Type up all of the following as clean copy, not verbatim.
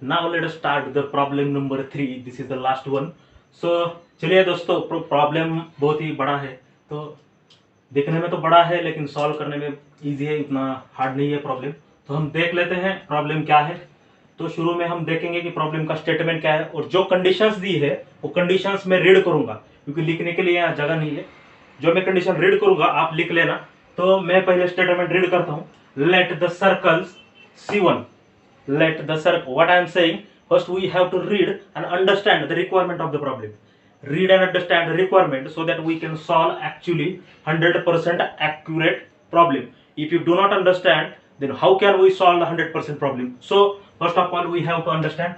Now let us start the problem number 3. This is the last one. So चलिए दोस्तों, problem बहुत ही बड़ा है, तो देखने में तो बड़ा है लेकिन सॉल्व करने में इजी है, इतना हार्ड नहीं है प्रॉब्लम। तो हम देख लेते हैं प्रॉब्लम क्या है। तो शुरू में हम देखेंगे कि प्रॉब्लम का स्टेटमेंट क्या है, और जो कंडीशंस दी है वो कंडीशंस में रीड करूंगा, क्योंकि लिखने के लिए यहाँ जगह नहीं है। जो मैं कंडीशन रीड करूंगा आप लिख लेना। तो मैं पहले स्टेटमेंट रीड करता हूँ। Let the circles C1, let the circle, what I am saying, first we have to read and understand the requirement of the problem. Read and understand the requirement so that we can solve actually 100% accurate problem. If you do not understand, then how can we solve the 100% problem? So first of all we have to understand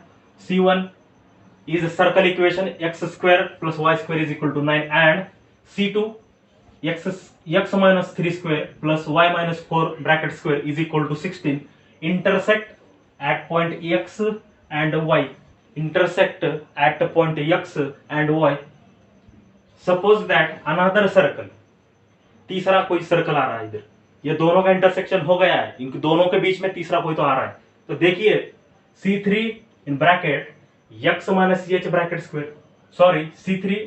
C1 is a circle equation, x square plus y square is equal to 9, and C2 x minus 3 square plus y minus 4 bracket square is equal to 16 intersect at point x and y, intersect at point x and y. Suppose that another circle, तीसरा कोई circle आ रहा है इधर, ये दोनों का intersection हो गया है, इन दोनों के बीच में तीसरा कोई तो आ रहा है। तो देखिए C3 in bracket x minus ch bracket square, sorry C3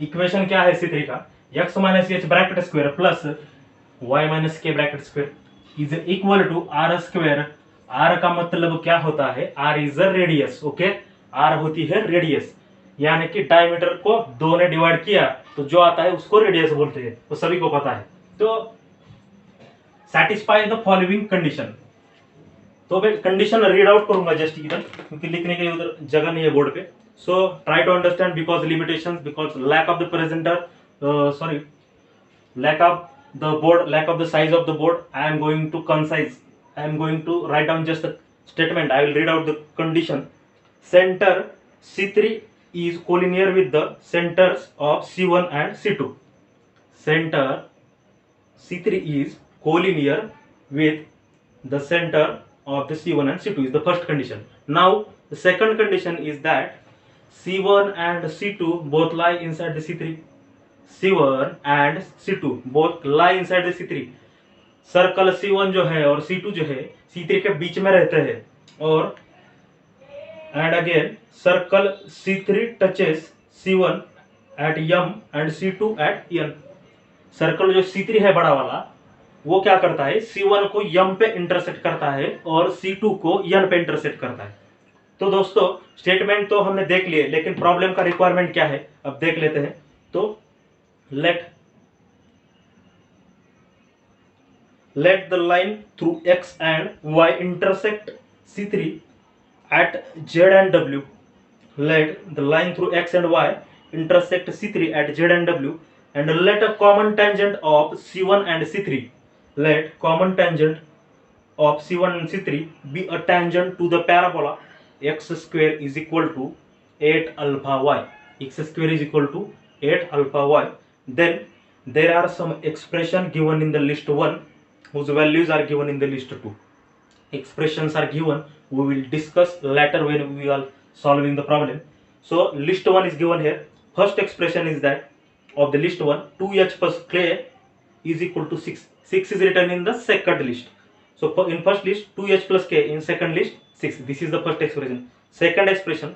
equation क्या है C3 का, x minus ch bracket square plus y minus k bracket square is equal to r square. r का मतलब क्या होता है, r is a radius, okay, r होती है रेडियस, यानी कि डायमीटर को 2 ने डिवाइड किया तो जो आता है उसको रेडियस बोलते हैं, तो सभी को पता है। तो सेटिस्फाई द फॉलोइंग कंडीशन, तो मैं कंडीशन रीड आउट करूंगा जस्ट इधर, क्योंकि लिखने के लिए उधर जगह नहीं है बोर्ड पे। So try to understand because limitations, because lack of the presenter, sorry lack of the board, lack of the size of the board, I am going to concise, I am going to write down just the statement. I will read out the condition. Center C3 is collinear with the centers of C1 and C2. Center C3 is collinear with the center of the C1 and C2 is the first condition. Now the second condition is that C1 and C2 both lie inside the C3. C1 and C2 both lie inside the C3. Circle C1 जो है और C2 जो है C3 के बीच में रहते हैं, और and again circle C3 touches C1 at M and C2 at N. Circle जो C3 है बड़ा वाला, वो क्या करता है, C1 को M पे इंटरसेक्ट करता है और C2 को N पे इंटरसेक्ट करता है। तो दोस्तों स्टेटमेंट तो हमने देख लिए, लेकिन प्रॉब्लम का रिक्वायरमेंट क्या है अब देख लेते हैं। तो let the line through x and y intersect C3 at z and w. Let the line through x and y intersect C3 at z and w, and let a common tangent of C1 and C3. Let common tangent of C1 and C3 be a tangent to the parabola x square is equal to 8 alpha y. X square is equal to 8 alpha y. Then there are some expression given in the list 1 whose values are given in the list 2. Expressions are given, we will discuss later when we are solving the problem. So list 1 is given here. First expression is that of the list 1, 2h plus k is equal to 6. 6 is written in the second list. So in first list 2h plus k, in second list 6. This is the first expression. Second expression,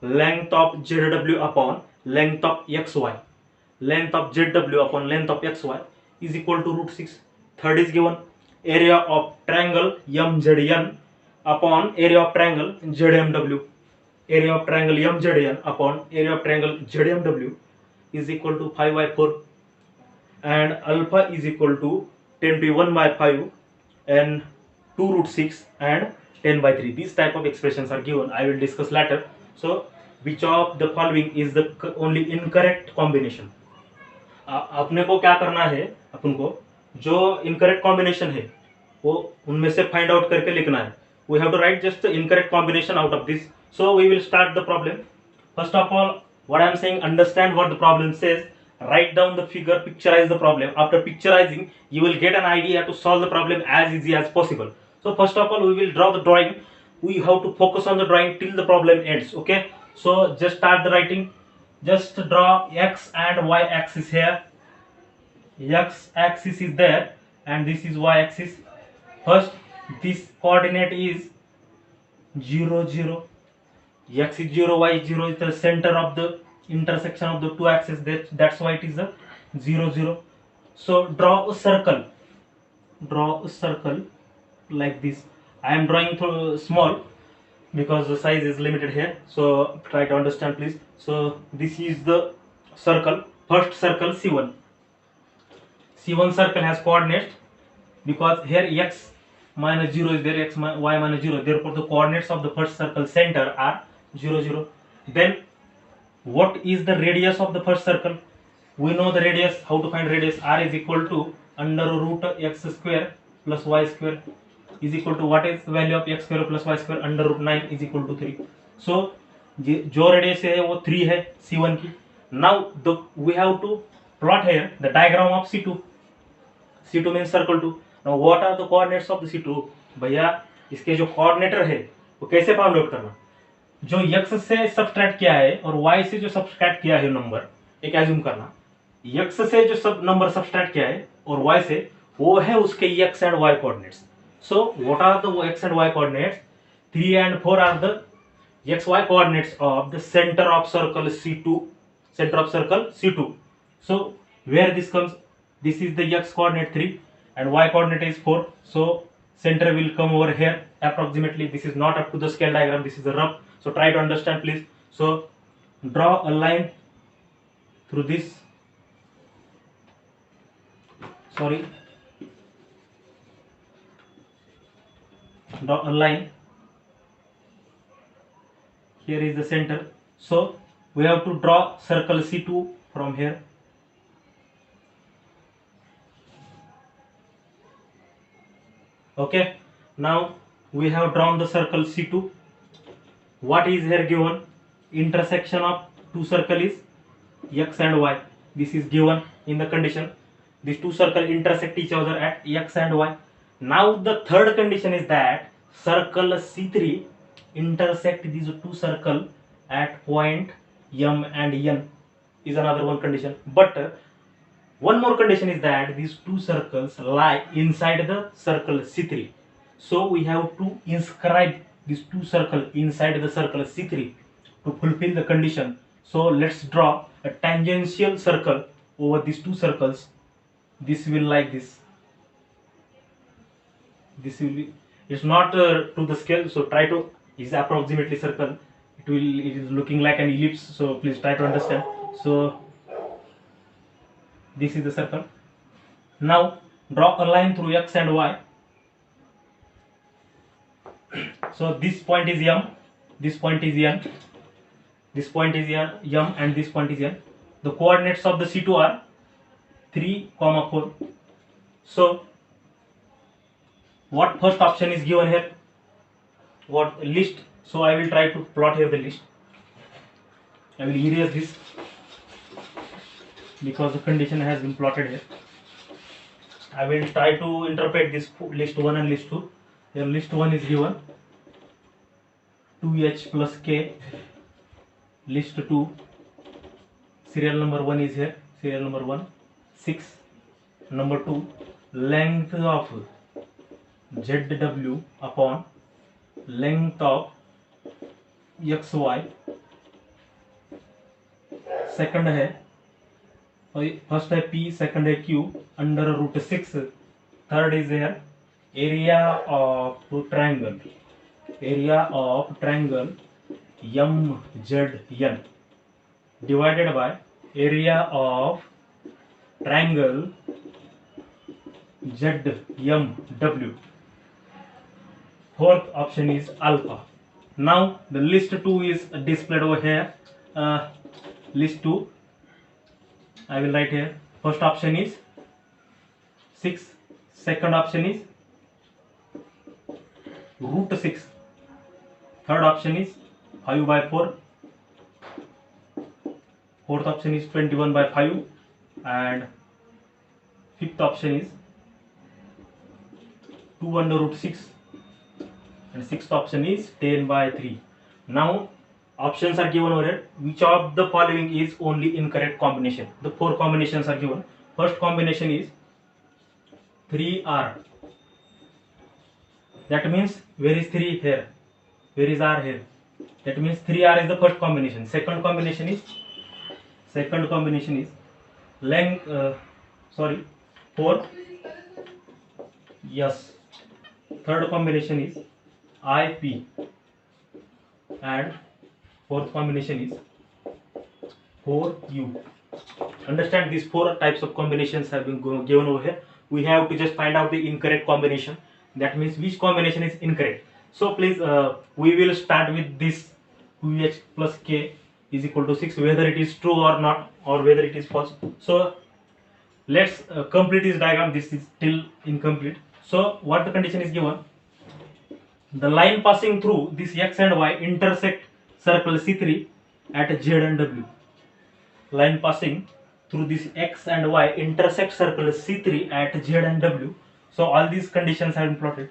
length of zw upon length of xy. Length of zw upon length of xy is equal to root 6. Third is given, area of triangle MZN upon area of triangle ZMW. Area of triangle MZN upon area of triangle ZMW is equal to 5 by 4, and alpha is equal to 21 by 5 and 2 root 6 and 10 by 3. These type of expressions are given, I will discuss later. So which of the following is the only incorrect combination? अपने को क्या करना है, अपन को जो incorrect combination है वो उनमें से फाइंड आउट करके लिखना है। We have to write just incorrect combination out of this. So we will start the problem. First of all what I am saying, understand what the problem says, write down the figure, picturize the problem. After picturizing you will get an idea to solve the problem as easy as possible. So first of all we will draw the drawing. We have to focus on the drawing till the problem ends, okay? So just start the writing. Just draw x and y axis here. X axis is there and this is y axis. First this coordinate is 0 0, x is 0, y is 0 is the center of the intersection of the two axes. That's why it is a 0 0. So draw a circle. Draw a circle like this. I am drawing through small because the size is limited here. So try to understand, please. So this is the circle. First circle C1. C1 circle has coordinates because here x minus 0 is there, y minus 0. Therefore, the coordinates of the first circle center are 0 0. Then what is the radius of the first circle? We know the radius. How to find radius? R is equal to under root x square plus y square is equal to, what is the value of x square plus y square? Under root 9 is equal to 3. So जो radius है वो 3 है C1 की. Now we have to plot here the diagram of C2. C2 means circle 2. Now what are the coordinates of the C2? भैया इसके जो coordinator है वो कैसे फाइंड आउट करना? जो x से सब्सट्रैक्ट किया है और y से जो सब्सट्रैक्ट किया है नंबर, एक एज्यूम करना x से जो सब नंबर सब्सट्रैक्ट किया है और y से, वो है उसके x and y coordinates. So what are the x and y coordinates? 3 and 4 are the x y coordinates of the center of circle C2. Center of circle C2. So where this comes? This is the x coordinate 3 and y coordinate is 4. So center will come over here approximately. This is not up to the scale diagram. This is a rough. So try to understand, please. So draw a line through this. Sorry. Draw a line. Here is the center. So we have to draw circle C2 from here. Okay. Now we have drawn the circle C2. What is here given? Intersection of two circles is x and y. This is given in the condition. These two circles intersect each other at x and y. Now the third condition is that circle C3 intersect these two circles at point M and N is another one condition. But one more condition is that these two circles lie inside the circle C3. So we have to inscribe these two circles inside the circle C3 to fulfill the condition. So let's draw a tangential circle over these two circles. This will like this. This will be, it's not to the scale, so try to, is approximately circle. It is looking like an ellipse, so please try to understand. So this is the circle. Now draw a line through x and y. So this point is M, this point is N, this point is M, and this point is N. The coordinates of the C2 are 3, 4. So what first option is given here? What list? So I will try to plot here the list. I will erase this because the condition has been plotted here. I will try to interpret this list 1 and list 2. Here list 1 is given 2h plus k. List 2, serial number 1 is here. Serial number 1, 6. Number 2, length of ZW upon length of XY. Second है, first है P, second है Q under root 6. Third is here area of triangle MZN divided by area of triangle ZMW. Fourth option is alpha. Now the list 2 is displayed over here. List 2, I will write here. First option is 6. Second option is root 6. Third option is 5 by 4. Fourth option is 21 by 5. And fifth option is 2 under root 6. And sixth option is 10 by 3. Now options are given over here. Which of the following is only incorrect combination? The 4 combinations are given. First combination is 3R. That means where is 3 here? Where is R here? That means 3r is the first combination. Second combination is length 4 yes. Third combination is IP, and fourth combination is 4u. Understand, these four types of combinations have been given over here. We have to just find out the incorrect combination. That means which combination is incorrect. So please, we will start with this 2h plus k is equal to 6, whether it is true or not, or whether it is false. So let's complete this diagram. This is still incomplete. So what the condition is given: the line passing through this x and y intersect circle C3 at Z and W. Line passing through this x and y intersect circle C3 at Z and W. So all these conditions have been plotted.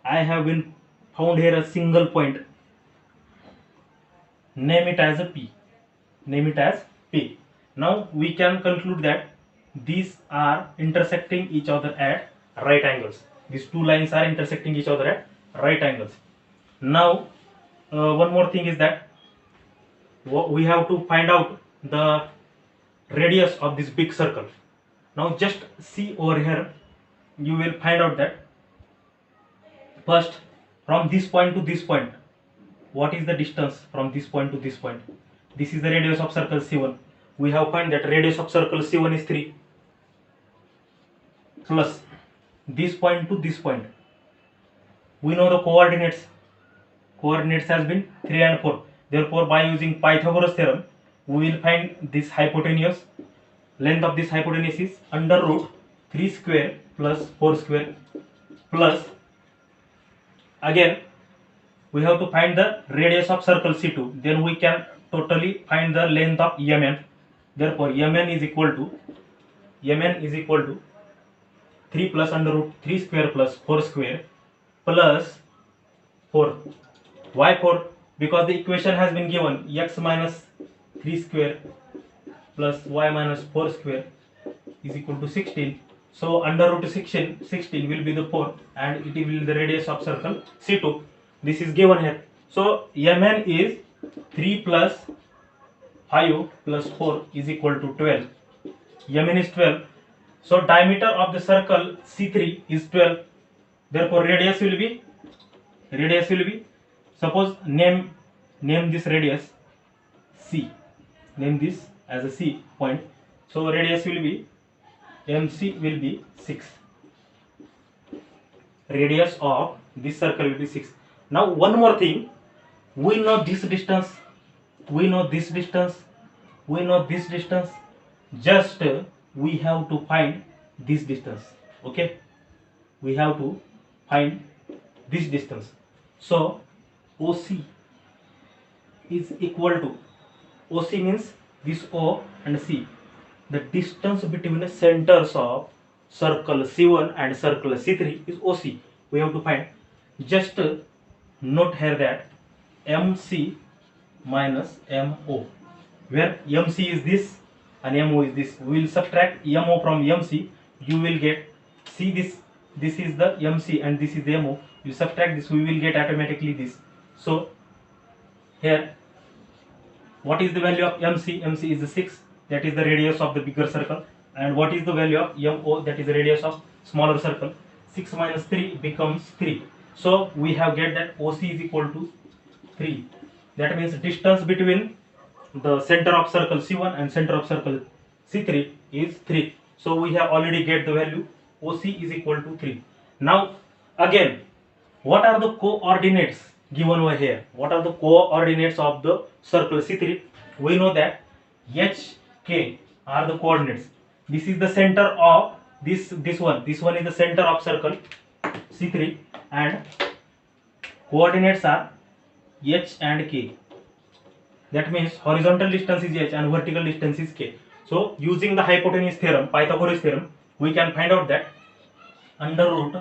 I have been found here a single point. Name it as a P. Name it as P. Now we can conclude that these are intersecting each other at right angles. These two lines are intersecting each other at right angles. Now one more thing is that we have to find out the radius of this big circle. Now just see over here, you will find out that first, from this point to this point, what is the distance from this point to this point? This is the radius of circle C1. We have found that radius of circle C1 is 3, plus this point to this point. We know the coordinates. Coordinates has been 3 and 4. Therefore, by using Pythagoras theorem, we will find this hypotenuse. Length of this hypotenuse is under root 3 square plus 4 square, plus again we have to find the radius of circle C2. Then we can totally find the length of Mn. Therefore, Mn is equal to 3 plus under root 3 square plus 4 square plus 4. Why 4? Because the equation has been given x minus 3 square plus y minus 4 square is equal to 16. So under root 16 will be the 4, and it will be the radius of circle C2. This is given here. So Mn is 3 plus 5 plus 4 is equal to 12. Mn is 12. So diameter of the circle C3 is 12. Therefore radius will be suppose name this radius C. Name this as a C point. So radius will be MC will be 6. Radius of this circle will be 6. Now one more thing, we know this distance, we know this distance, we know this distance. Just we have to find this distance. Okay, we have to find this distance. So OC is equal to, OC means this O and C, the distance between the centers of circle C1 and circle C3 is OC. We have to find. Just note here that MC minus MO, where MC is this and MO is this. We will subtract MO from MC. You will get, see this is the MC and this is the MO. You subtract this, we will get automatically this. So here, what is the value of MC? MC is the 6, that is the radius of the bigger circle. And what is the value of MO? That is the radius of smaller circle. 6 minus 3 becomes 3. So we have get that OC is equal to 3. That means distance between the center of circle C1 and center of circle C3 is 3. So we have already get the value OC is equal to 3. Now again, what are the coordinates given over here? What are the coordinates of the circle C3? We know that H, K are the coordinates. This is the center of this one. This one is the center of circle C3, and coordinates are H and K. That means horizontal distance is H and vertical distance is K. So using the hypotenuse theorem, Pythagoras theorem, we can find out that under root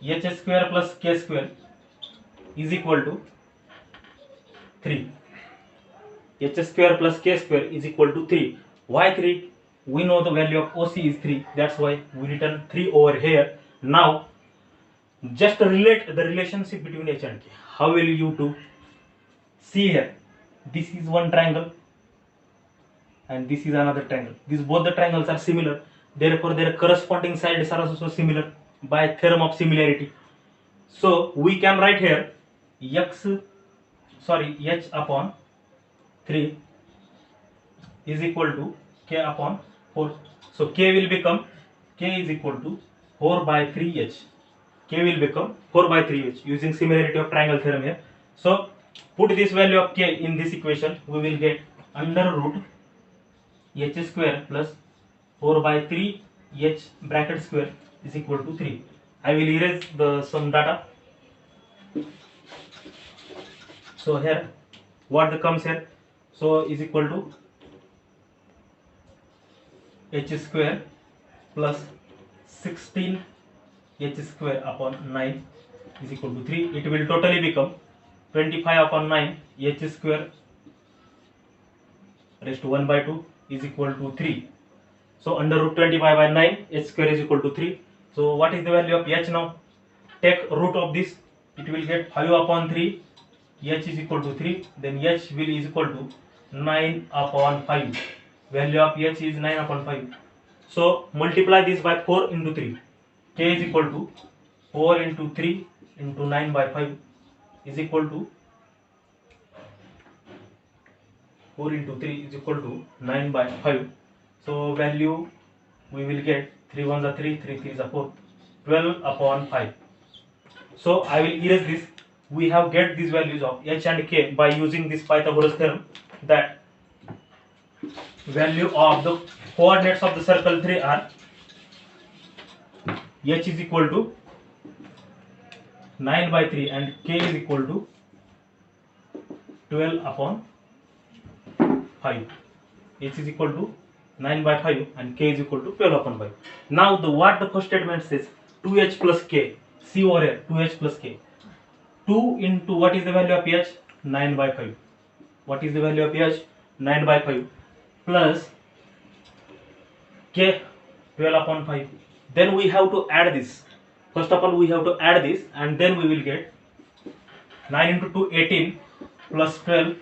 H square plus K square is equal to 3. H square plus K square is equal to 3. Why 3? We know the value of OC is 3. That's why we written 3 over here. Now just relate the relationship between H and K. How will you do? See here, this is one triangle and this is another triangle. These both the triangles are similar, therefore their corresponding sides are also similar by theorem of similarity. So we can write here h upon 3 is equal to k upon 4. So k will become, k is equal to 4 by 3h. K will become 4 by 3h using similarity of triangle theorem here. So put this value of k in this equation, we will get under root h square plus 4 by 3 h bracket square is equal to 3. I will erase the some data. So here what the comes here, so is equal to h square plus 16 h square upon 9 is equal to 3. It will totally become 25 upon 9 h square raised to 1 by 2 is equal to 3. So under root 25 by 9 h square is equal to 3. So what is the value of h now? Take root of this, it will get 5 upon 3, h is equal to 3, then h will is equal to 9 upon 5. Value of h is 9 upon 5. So multiply this by 4 into 3. K is equal to 4 into 3 into 9 by 5 is equal to 4 into 3 is equal to 9 by 5. So value we will get 3 1s are 3, 3 3s are 4, 12 upon 5. So I will erase this. We have get these values of h and k by using this Pythagoras theorem, that value of the coordinates of the circle 3 are h is equal to 9 by 3 and k is equal to 12 upon 5. H is equal to 9 by 5 and k is equal to 12 upon 5. Now what the first statement says, 2h plus k, see over here, 2h plus k. 2 into what is the value of h? 9 by 5. What is the value of h? 9 by 5 plus k 12 upon 5. Then we have to add this. First of all we have to add this and then we will get 9 into 2 18 plus 12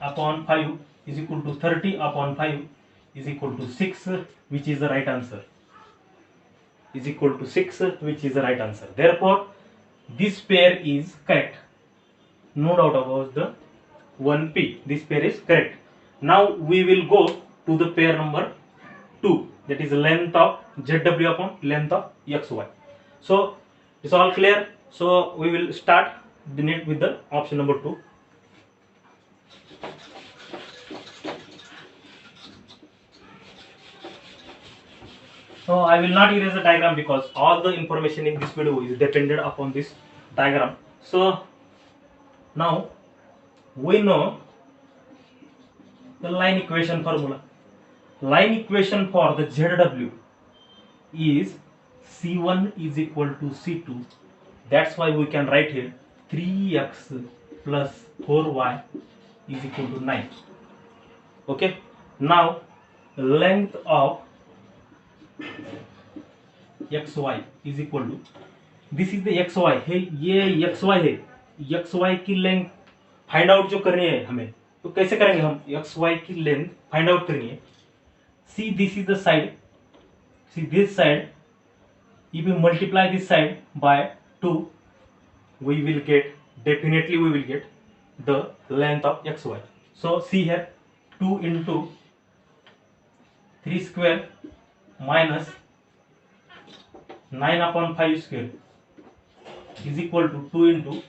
upon 5 is equal to 30 upon 5 is equal to 6, which is the right answer. Is equal to 6, which is the right answer. Therefore this pair is correct. No doubt about the 1p. This pair is correct. Now we will go to the pair number 2, that is length of zw upon length of xy. So it's all clear. So we will start the net with the option number 2. So I will not erase the diagram because all the information in this video is dependent upon this diagram. So now we know the line equation formula. Line equation for the ZW is C1 is equal to C2. That's why we can write here 3x plus 4y is equal to 9. Okay. Now length of xy is equal to, this is the xy है, ये xy है, xy की length find out जो करनी है हमें, तो कैसे करेंगे हम? xy की लेंथ फाइंड आउट करनी है. See this is the side, see this side, if we multiply this side by 2 we will get, definitely we will get the length of xy. So see here 2 into 3 square minus 9 upon 5 square is equal to 2 into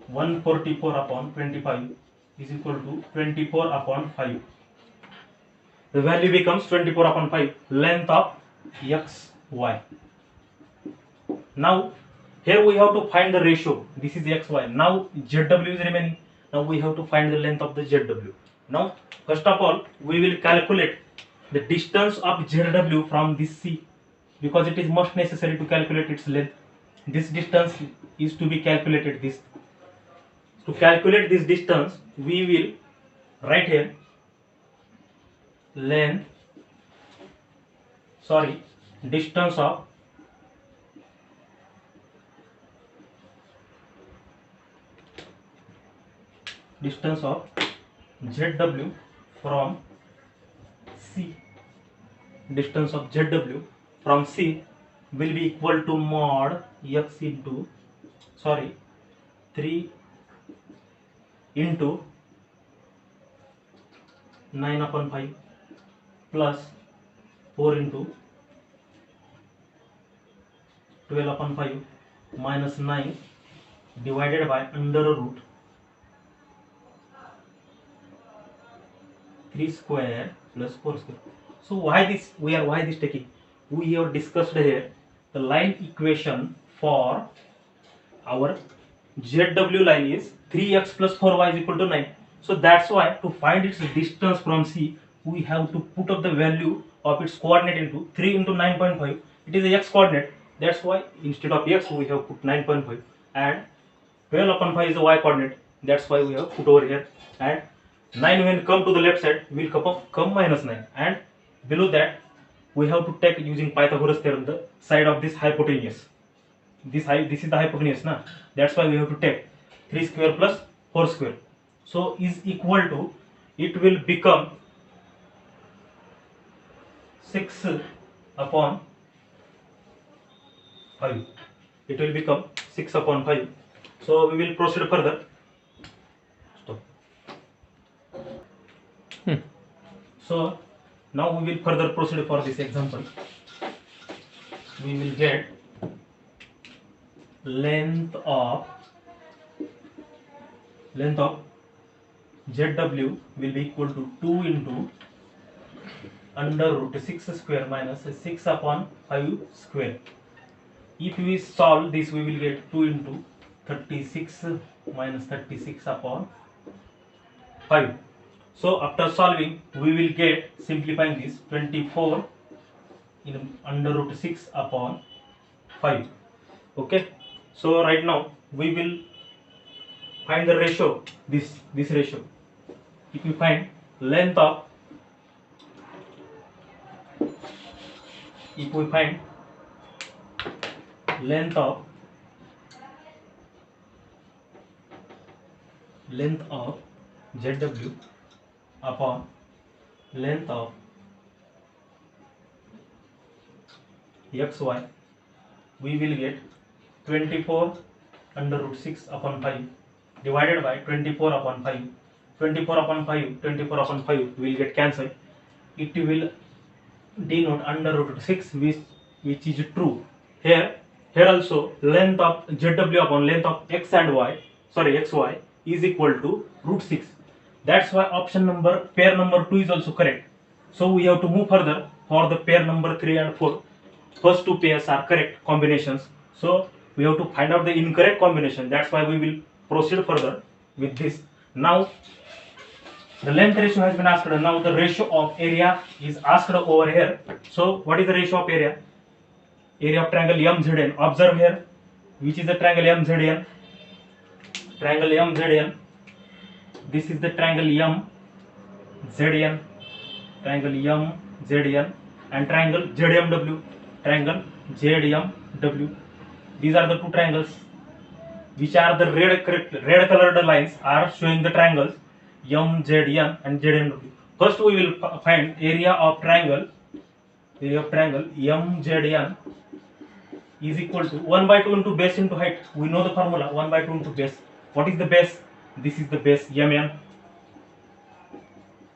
144 upon 25 is equal to 24 upon 5. The value becomes 24 upon 5, length of xy. Now here we have to find the ratio. This is xy. Now zw is remaining. Now we have to find the length of the zw. Now first of all we will calculate the distance of zw from this C, because it is most necessary to calculate its length. This distance is to be calculated. This, to calculate this distance we will write here distance of distance of ZW from C, distance of ZW from C will be equal to mod x into 3 into 9/5 plus 4 into 12/5 minus 9 divided by under root 3 square plus 4 square. So why this taking? We have discussed here the line equation for our ZW line is 3x plus 4y is equal to 9. So that's why to find its distance from C, we have to put up the value of its coordinate into 3 into 9.5. It is a x coordinate. That's why instead of x we have put 9.5, and 12/5 is the y coordinate. That's why we have put over here, and 9 when come to the left side will come minus 9, and below that we have to take using Pythagoras theorem the side of this hypotenuse. This is the hypotenuse na. That's why we have to take 3 square plus 4 square. So is equal to, it will become 6/5. It will become 6/5. So we will proceed further. Stop. So now we will further proceed for this example. We will get length of ZW will be equal to 2 into under root 6 square minus 6/5 square. If we solve this, we will get 2 into 36 minus 36/5. So after solving, we will get, simplifying this, 24 in under root 6/5. Okay. So right now we will find the ratio, this ratio. If you find length of, ZW upon length of XY, we will get 24 under root 6/5 divided by 24/5. 24/5 will get cancelled. It will denote under root 6, which is true. Here also length of ZW upon length of XY is equal to root 6. That's why option number, pair number 2 is also correct. So we have to move further for the pair number 3 and 4. First two pairs are correct combinations. So we have to find out the incorrect combination. That's why we will proceed further with this. Now the length ratio has been asked. Now the ratio of area is asked over here. So what is the ratio of area? Area of triangle MZN. Observe here, which is the triangle MZN. Triangle MZN. This is the triangle MZN. Triangle MZN and triangle ZMW. Triangle ZMW. These are the two triangles, which are the red colored lines are showing the triangles MZN and ZMW. First we will find area of triangle MZN is equal to 1/2 into base into height. We know the formula, 1/2 into base. What is the base? This is the base, MN,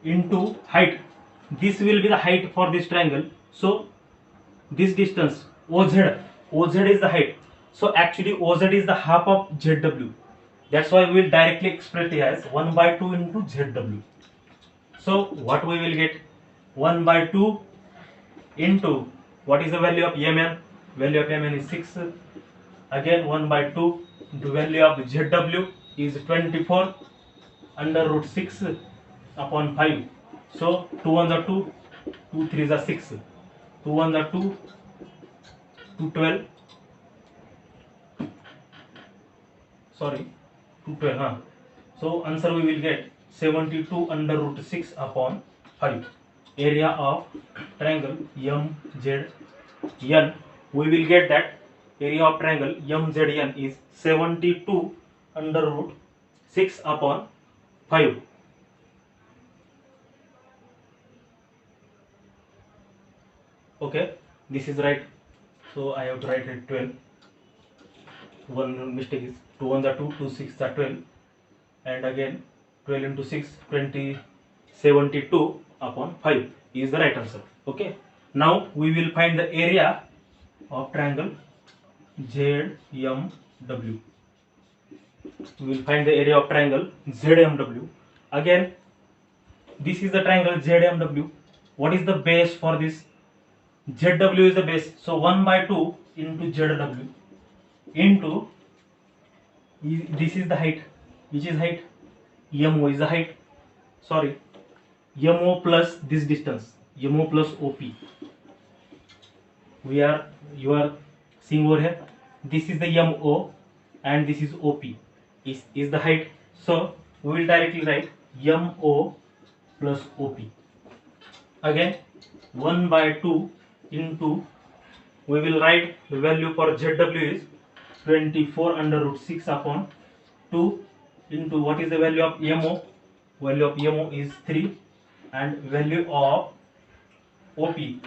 into height. This will be the height for this triangle. So this distance OZ is the height. So actually OZ is the half of ZW. That's why we will directly express it as 1/2 into ZW. So what we will get? 1/2 into, what is the value of MN? Value of MN is 6. Again 1/2 into value of ZW is 24 under root 6/5. So 2 1s are 2, 2 3s are 6, 2 1s are 2, 2 12. Sorry, 2 12. So answer we will get 72 under root 6/5. Area of triangle MZN, we will get that area of triangle MZN is 72 under root 6/5. 5. Okay, this is right. So I have to write it 12. One mistake is 2 1 are 2, 2 6 are 12, and again 12 into 6, 20, 72 upon 5 is the right answer. Okay, now we will find the area of triangle ZMW. We will find the area of triangle ZMW. Again, this is the triangle ZMW. What is the base for this? ZW is the base. So 1 by 2 into ZW into, this is the height. Which is height? MO is the height. Sorry, MO plus this distance. MO plus OP. You are seeing over here. This is the MO and this is OP. Is the height. So we will directly write MO plus OP. Again 1 by 2 into, we will write the value for ZW is 24 under root 6 upon 2 into, what is the value of MO? Value of MO is 3, and value of OP we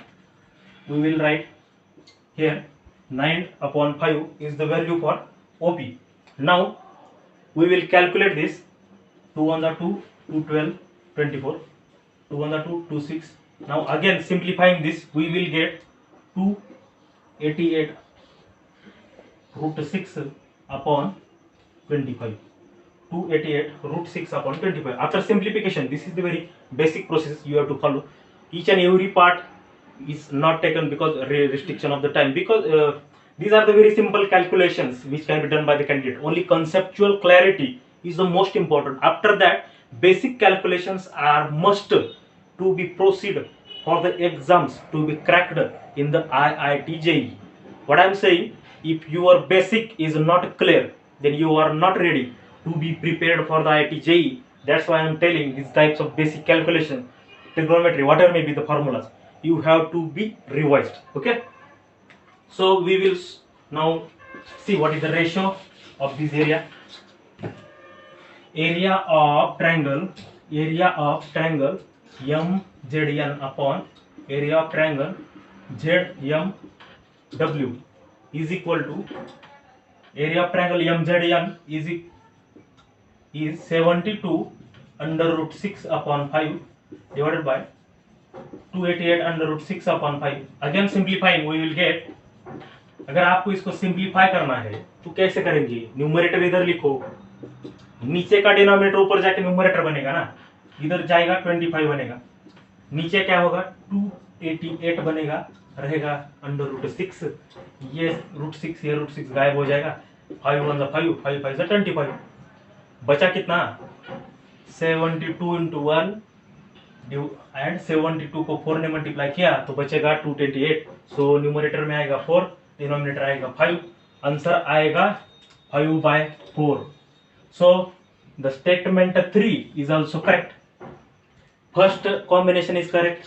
will write here 9 upon 5 is the value for OP. Now we will calculate this. 2 1 are 2, 2 12, 24, 2 1 are 2, 2 6. Now again simplifying this, we will get 288 root 6 upon 25. 288 root 6 upon 25. After simplification, this is the very basic process you have to follow. Each and every part is not taken because restriction of the time, because these are the very simple calculations which can be done by the candidate. Only conceptual clarity is the most important. After that, basic calculations are must to be proceed for the exams to be cracked in the IIT JEE. What I am saying, if your basic is not clear, then you are not ready to be prepared for the IIT JEE. That's why I am telling these types of basic calculation, trigonometry, whatever may be the formulas, you have to be revised. Okay, so we will now see what is the ratio of this area. Area of triangle MZN upon area of triangle ZMW is equal to, area of triangle MZN is 72 under root 6 upon 5 divided by 288 under root 6 upon 5. Again simplifying, we will get, अगर आपको इसको simplify करना है तो कैसे करेंगे? Numerator इधर लिखो, नीचे का डिनोमिनेटर ऊपर जाके न्यूमरेटर बनेगा ना, इधर जाएगा 25 बनेगा, नीचे क्या होगा 288 बनेगा, रहेगा अंडर रूट 6, ये रूट 6 ये रूट 6 गायब हो जाएगा, 5 1 5 5 5 25, बचा कितना 72 इंटू 1 एंड 72 को 4 ने मल्टीप्लाई किया तो बचेगा 228. सो न्यूमरेटर में आएगा 4, डिनोमिनेटर आएगा 5, आंसर आएगा 5/4. So the statement 3 is also correct. First combination is correct,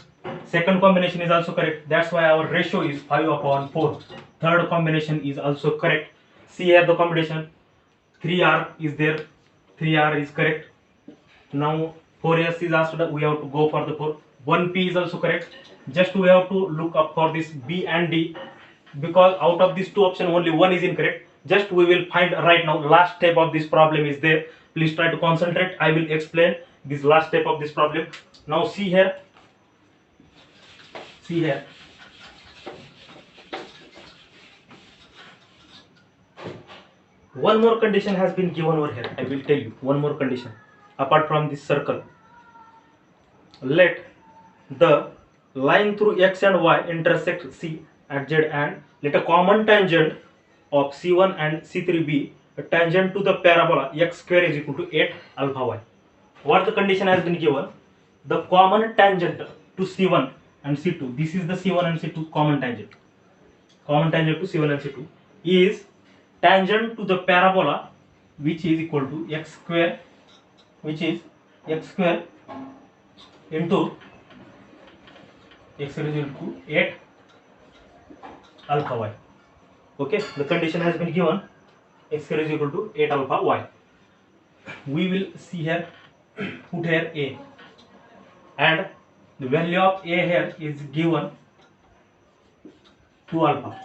second combination is also correct. That's why our ratio is 5/4. Third combination is also correct. See here the combination 3R is there, 3R is correct. Now 4S is asked, we have to go for the 4. 1P is also correct. Just we have to look up for this B and D, because out of these two options only one is incorrect. Just we will find right now. Last step of this problem is there. Please try to concentrate. I will explain this last step of this problem. Now see here. See here. One more condition has been given over here. I will tell you one more condition apart from this circle. Let the line through X and Y intersect C at Z, and let a common tangent of C1 and C3 be a tangent to the parabola x square is equal to 8 alpha y. What the condition has been given? The common tangent to C1 and C2, this is the C1 and C2 common tangent. Common tangent to C1 and C2 is tangent to the parabola which is equal to x square, which is x square into x square is equal to 8 alpha y. Okay, the condition has been given, x square is equal to 8 alpha y. We will see here put here a, and the value of a here is given 2 alpha.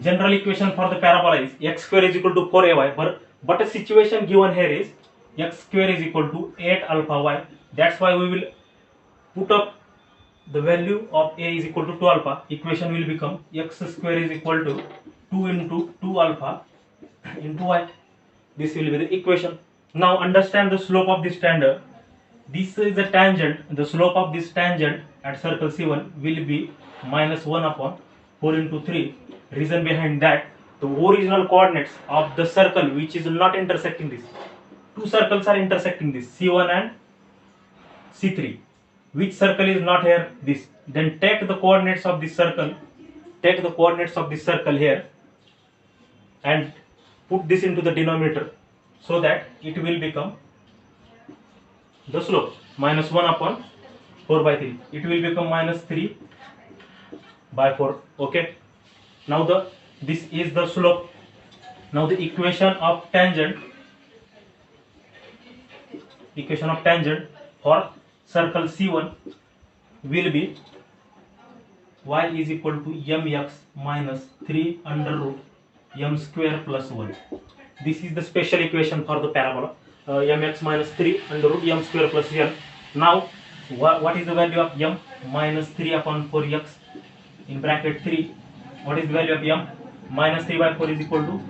General equation for the parabola is x square is equal to 4ay, but a situation given here is x square is equal to 8 alpha y. That's why we will put up the value of a is equal to 2 alpha. Equation will become x square is equal to 2 into 2 alpha into y. This will be the equation. Now understand the slope of this tangent. This is the tangent. The slope of this tangent at circle C1 will be minus 1 upon 4 into 3. Reason behind that, the original coordinates of the circle which is not intersecting this. Two circles are intersecting this, C1 and C3. Which circle is not here? This. Then take the coordinates of this circle. Take the coordinates of this circle here and put this into the denominator, so that it will become the slope minus 1 upon 4 by 3. It will become minus 3 by 4. Okay. Now this is the slope. Now the equation of tangent for circle C1 will be y is equal to mx minus 3 under root m square plus 1. This is the special equation for the parabola. Mx minus 3 under root m square plus 1. Now what is the value of m? Minus 3 upon 4x in bracket 3. What is the value of m? Minus 3 by 4 is equal to,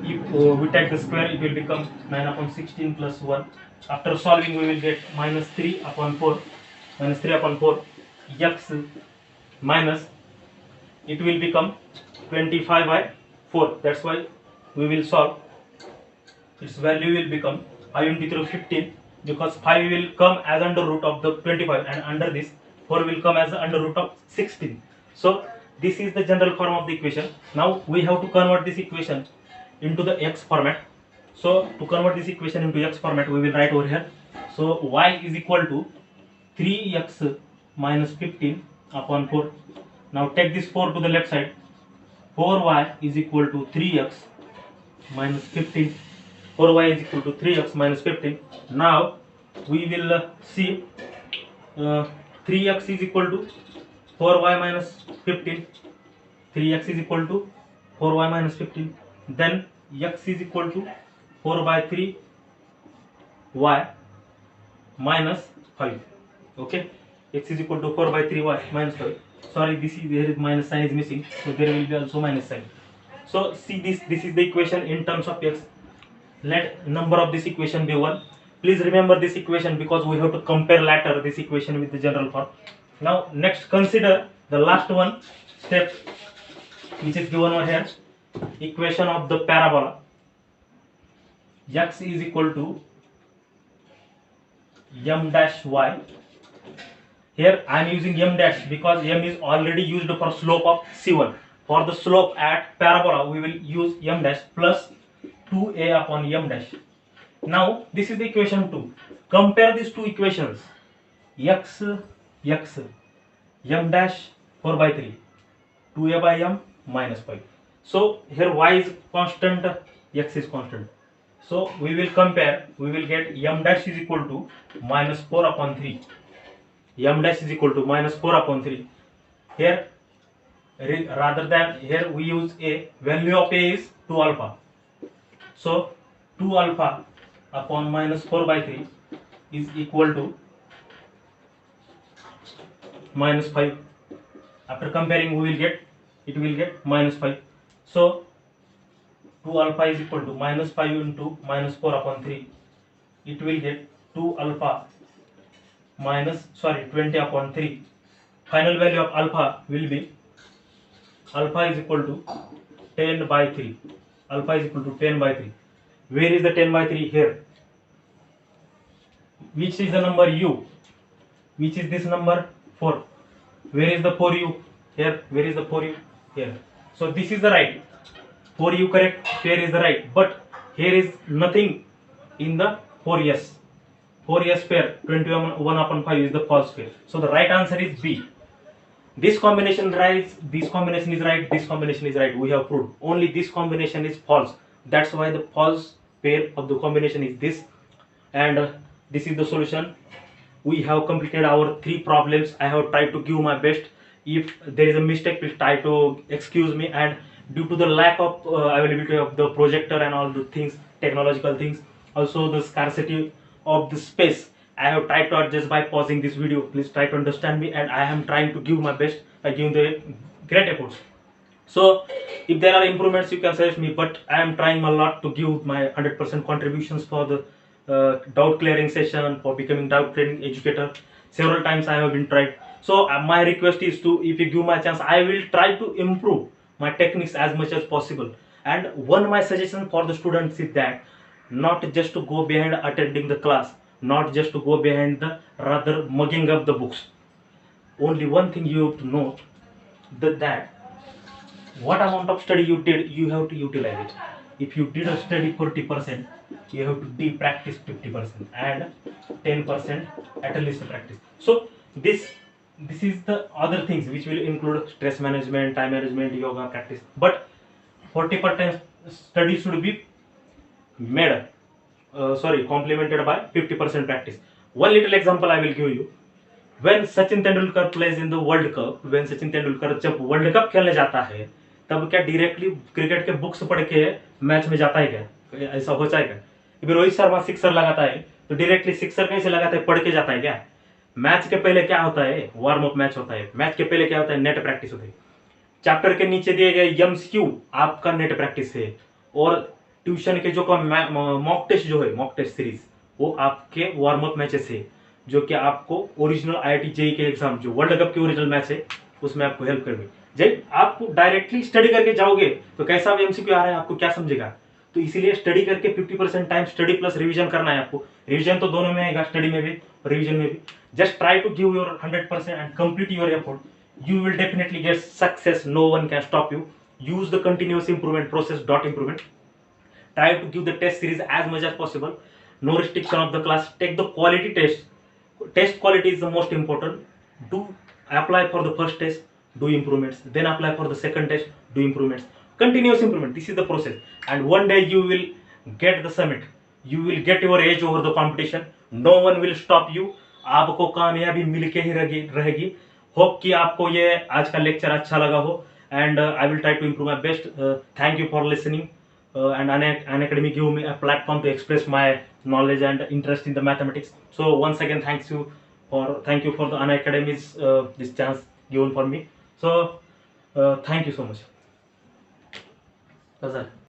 if we take the square, it will become 9 upon 16 plus 1. After solving, we will get minus 3 upon 4 x minus, it will become 25 by 4. That's why we will solve. Its value will become 5 into 3 15, because 5 will come as under root of the 25, and under this 4 will come as under root of 16. So this is the general form of the equation. Now we have to convert this equation into the x format. So to convert this equation into x format, we will write over here. So y is equal to 3x minus 15 upon 4. Now take this 4 to the left side. 4y is equal to 3x minus 15. 4y is equal to 3x minus 15. Now we will see 3x is equal to 4y minus 15. 3x is equal to 4y minus 15. Then x is equal to 4 by 3 y minus 5. Okay, x is equal to 4 by 3 y minus 5. Sorry, there is minus sign is missing, so there will be also minus sign. So see this is the equation in terms of x. Let number of this equation be 1. Please remember this equation, because we have to compare later this equation with the general form. Now next, consider the last one step, which is given over here. Equation of the parabola. X is equal to m dash y. Here I am using m dash because m is already used for slope of C1. For the slope at parabola, we will use m dash plus 2a upon m dash. Now this is the equation 2. Compare these two equations. X m dash 4 by 3, 2a by m minus 5. So here y is constant, x is constant. So we will compare, we will get m dash is equal to minus 4 upon 3. M dash is equal to minus 4 upon 3. Here, rather than here, we use a, value of a is 2 alpha. So 2 alpha upon minus 4 by 3 is equal to minus 5. After comparing, we will get, it will get minus 5. So 2 alpha is equal to minus 5 into minus 4 upon 3. It will get 2 alpha minus 20 upon 3. Final value of alpha will be, alpha is equal to 10 by 3. Alpha is equal to 10 by 3. Where is the 10 by 3? Here. Which is the number u? Which is this number? 4. Where is the 4u? Here. Where is the 4u? Here. So this is the right. 4u correct. Here is the right. But here is nothing in the 4s. 4s pair 21 upon 5 is the false pair. So the right answer is B. This combination right, this combination is right, this combination is right. We have proved. Only this combination is false. That's why the false pair of the combination is this. And This is the solution. We have completed our 3 problems. I have tried to give my best. If there is a mistake, please try to excuse me. And due to the lack of availability of the projector and all the things, technological things, also the scarcity of the space, I have tried to adjust by pausing this video. Please try to understand me, and I am trying to give my best by giving the great efforts. So if there are improvements, you can suggest me, but I am trying a lot to give my 100% contributions for the doubt clearing session, for becoming doubt clearing educator. Several times I have been tried. So my request is to, if you give my chance, I will try to improve my techniques as much as possible. And one my suggestion for the students is that not just to go behind attending the class, not just to go behind the rather mugging up the books. Only one thing you have to know, that what amount of study you did, you have to utilize it. If you did a study 40%, you have to de-practice 50% and 10% at least practice. So this is the other things which will include stress management, time management, yoga practice. But 40% study should be made, complemented by 50% practice. One little example I will give you. When Sachin Tendulkar plays in the World Cup, when Sachin Tendulkar जब world cup खेलने जाता है, तब क्या directly cricket के books पढ़ के match में जाता है क्या? ऐसा हो जाएगा? अगर रोहित शर्मा सिक्सर लगाता है तो डायरेक्टली सिक्सर कैसे लगाता है? पढ़ के जाता है क्या? मैच के पहले क्या होता है? वार्म अप मैच होता है. मैच के पहले क्या होता है? नेट प्रैक्टिस होती है. चैप्टर के नीचे दिए गए एमसीक्यू आपका नेट प्रैक्टिस है, और ट्यूशन के जो मॉक टेस्ट जो है, मॉक टेस्ट सीरीज, वो आपके वार्म अप मैचेस है, जो कि आपको ओरिजिनल आईआईटी जेई के एग्जाम, जो वर्ल्ड कप के ओरिजिनल मैच है, उसमें आपको हेल्प करेंगे. जब आप डायरेक्टली स्टडी करके जाओगे तो कैसा भी एमसीक्यू आ रहा है आपको क्या समझेगा? तो इसीलिए स्टडी करके 50% टाइम स्टडी प्लस रिवीजन करना है आपको. रिवीजन तो दोनों में आएगा, स्टडी में भी रिवीजन में भी. Just try to give your 100% and complete your effort. You will definitely get success. No one can stop you. Use the continuous improvement process, dot improvement. Try to give the test series as much as possible. No restriction of the class. Take the quality test. Test quality is the most important. Do apply for the first test, do improvements. Then apply for the second test, do improvements. Continuous improvement. This is the process. And one day you will get the summit. You will get your edge over the competition. No one will stop you. आपको कामयाबी मिलके ही रहेगी. Hope कि आपको ये आज का lecture अच्छा लगा हो, and I will try to improve my best. Thank you for listening, and Unacademy give me a platform to express my knowledge and interest in the mathematics. So once again, thank you for the Unacademy's this chance given for me. So thank you so much. That's it.